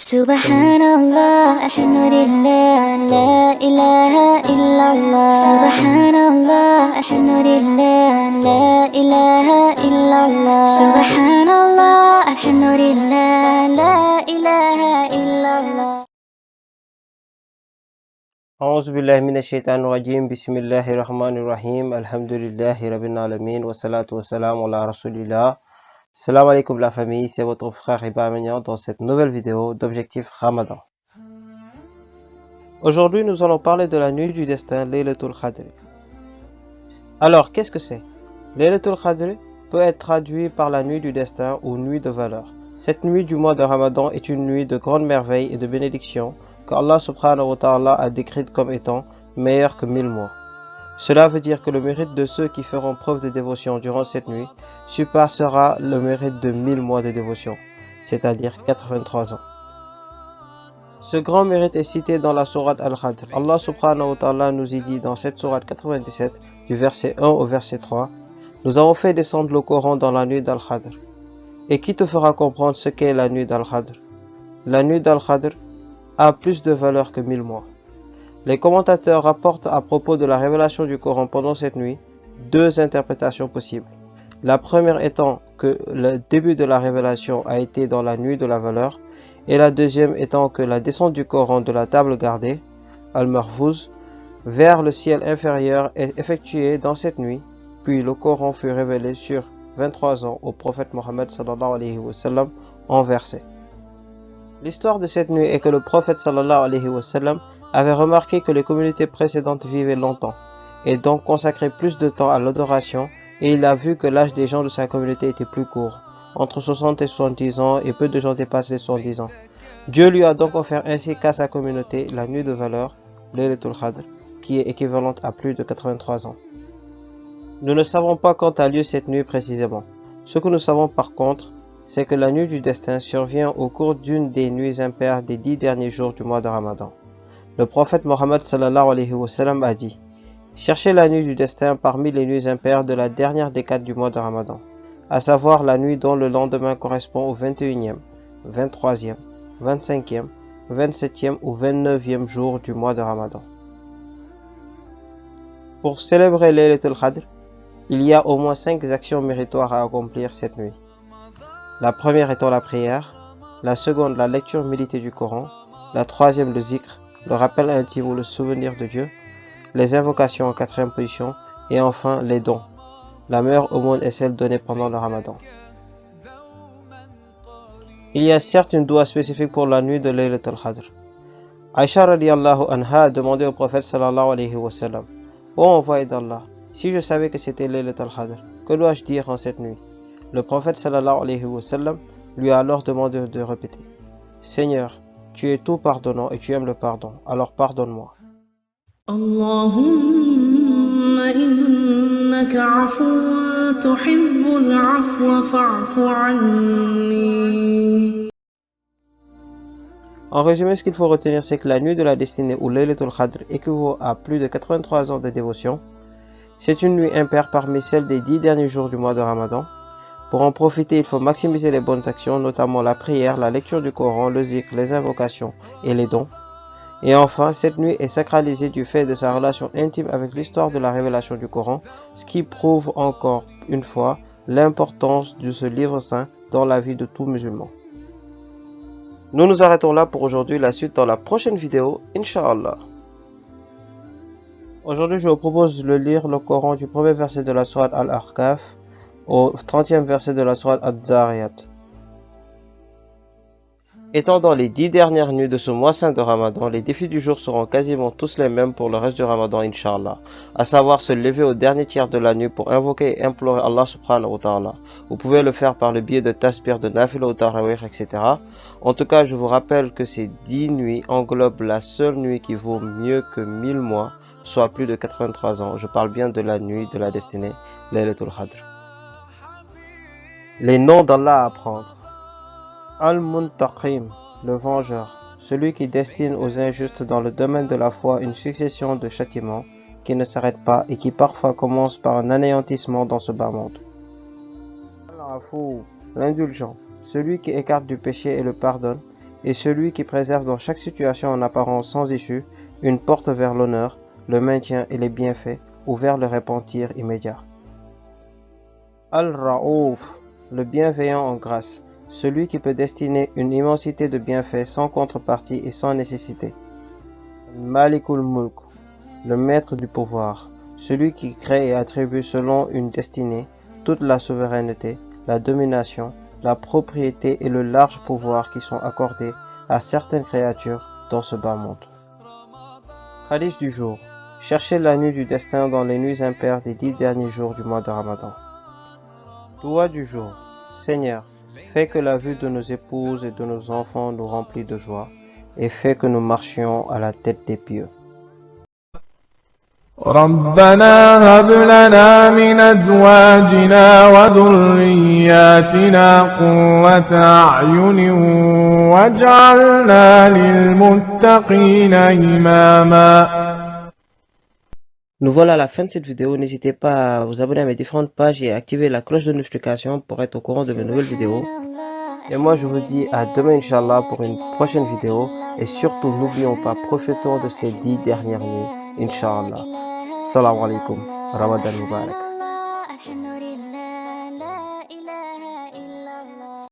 Subhanallah, alhamdulillah, la ilaha illallah. Subhanallah, alhamdulillah, la ilaha illallah. Subhanallah, alhamdulillah, la ilaha illallah. أعوذ بالله من الشيطان الرجيم بسم الله الرحمن الرحيم الحمد لله رب العالمين والصلاة والسلام على رسول الله. Salam alaikum la famille, c'est votre frère Iba Mignon dans cette nouvelle vidéo d'Objectif Ramadan. Aujourd'hui, nous allons parler de la nuit du destin, Laylatul Qadr. Alors, qu'est-ce que c'est? Laylatul Qadr peut être traduit par la nuit du destin ou nuit de valeur. Cette nuit du mois de Ramadan est une nuit de grande merveille et de bénédiction que Allah subhanahu wa ta'ala a décrite comme étant meilleure que 1000 mois. Cela veut dire que le mérite de ceux qui feront preuve de dévotion durant cette nuit surpassera le mérite de 1000 mois de dévotion, c'est-à-dire 83 ans. Ce grand mérite est cité dans la sourate Al-Qadr. Allah subhanahu wa ta'ala nous y dit dans cette sourate 97, du verset 1 au verset 3, « Nous avons fait descendre le Coran dans la nuit d'Al-Qadr. Et qui te fera comprendre ce qu'est la nuit d'Al-Qadr? La nuit d'Al-Qadr a plus de valeur que 1000 mois. » Les commentateurs rapportent à propos de la révélation du Coran pendant cette nuit deux interprétations possibles. La première étant que le début de la révélation a été dans la nuit de la valeur, et la deuxième étant que la descente du Coran de la table gardée, Al-Mahfouz, vers le ciel inférieur est effectuée dans cette nuit, puis le Coran fut révélé sur 23 ans au prophète Mohammed sallallahu alayhi wa sallam en versets. L'histoire de cette nuit est que le prophète sallallahu alayhi wa sallam avait remarqué que les communautés précédentes vivaient longtemps et donc consacraient plus de temps à l'adoration, et il a vu que l'âge des gens de sa communauté était plus court, entre 60 et 70 ans, et peu de gens dépassent les 70 ans. Dieu lui a donc offert ainsi qu'à sa communauté la nuit de valeur, Laylatul Qadr, qui est équivalente à plus de 83 ans. Nous ne savons pas quand a lieu cette nuit précisément. Ce que nous savons par contre, c'est que la nuit du destin survient au cours d'une des nuits impaires des 10 derniers jours du mois de Ramadan. Le prophète Mohammed sallallahu alayhi wa sallam a dit: cherchez la nuit du destin parmi les nuits impaires de la dernière décade du mois de Ramadan, à savoir la nuit dont le lendemain correspond au 21e, 23e, 25e, 27e ou 29e jour du mois de Ramadan. Pour célébrer Laylatul Qadr, il y a au moins 5 actions méritoires à accomplir cette nuit. La première étant la prière, la seconde la lecture méditée du Coran, la troisième le zikr, le rappel intime ou le souvenir de Dieu, les invocations en quatrième position, et enfin les dons. La meilleure aumône est celle donnée pendant le Ramadan. Il y a certes une doua spécifique pour la nuit de Laylatul Qadr. Aïcha radiyallahu anha a demandé au prophète sallallahu alayhi wa sallam: ô envoyé d'Allah, si je savais que c'était Laylatul Qadr, que dois-je dire en cette nuit? Le prophète sallallahu alayhi wa sallam lui a alors demandé de répéter: Seigneur, tu es tout pardonnant et tu aimes le pardon, alors pardonne-moi. Allahumma innaka afuwwun tuhibbul afwa fa'fu anni. En résumé, ce qu'il faut retenir, c'est que la nuit de la destinée ou Laylatul Qadr équivaut à plus de 83 ans de dévotion. C'est une nuit impaire parmi celles des 10 derniers jours du mois de Ramadan. Pour en profiter, il faut maximiser les bonnes actions, notamment la prière, la lecture du Coran, le zikr, les invocations et les dons. Et enfin, cette nuit est sacralisée du fait de sa relation intime avec l'histoire de la révélation du Coran, ce qui prouve encore une fois l'importance de ce livre saint dans la vie de tout musulman. Nous nous arrêtons là pour aujourd'hui, la suite dans la prochaine vidéo, Inch'Allah. Aujourd'hui, je vous propose de lire le Coran du premier verset de la sourate Al-Ahqaf au 30e verset de la sourate Ad-Zariyat. Étant dans les 10 dernières nuits de ce mois saint de Ramadan, les défis du jour seront quasiment tous les mêmes pour le reste du Ramadan, Inch'Allah, à savoir se lever au dernier tiers de la nuit pour invoquer et implorer Allah subhanahu wa ta'ala. Vous pouvez le faire par le biais de tasbih, de nafil ou tarawih, etc. En tout cas, je vous rappelle que ces 10 nuits englobent la seule nuit qui vaut mieux que 1000 mois, soit plus de 83 ans. Je parle bien de la nuit de la destinée, Laylatul Qadr. Les noms d'Allah à apprendre. Al-Muntaqim, le vengeur, celui qui destine aux injustes dans le domaine de la foi une succession de châtiments qui ne s'arrêtent pas et qui parfois commencent par un anéantissement dans ce bas monde. Al-Afou, l'indulgent, celui qui écarte du péché et le pardonne, et celui qui préserve dans chaque situation en apparence sans issue une porte vers l'honneur, le maintien et les bienfaits ou vers le repentir immédiat. Al-Ra'ouf, le bienveillant en grâce, celui qui peut destiner une immensité de bienfaits sans contrepartie et sans nécessité. Malikul Mulk, le maître du pouvoir, celui qui crée et attribue selon une destinée toute la souveraineté, la domination, la propriété et le large pouvoir qui sont accordés à certaines créatures dans ce bas monde. Hadith du jour. Cherchez la nuit du destin dans les nuits impaires des 10 derniers jours du mois de Ramadan. Doua du jour. Seigneur, fais que la vue de nos épouses et de nos enfants nous remplit de joie et fais que nous marchions à la tête des pieux. ربنا هب لنا من أزواجنا وذرياتنا قرة أعين واجعلنا للمتقين إماما. Nous voilà à la fin de cette vidéo. N'hésitez pas à vous abonner à mes différentes pages et à activer la cloche de notification pour être au courant de mes nouvelles vidéos. Et moi je vous dis à demain Inch'Allah pour une prochaine vidéo. Et surtout n'oublions pas, profitons de ces 10 dernières nuits Inch'Allah. Salam alaikum. Ramadan Mubarak.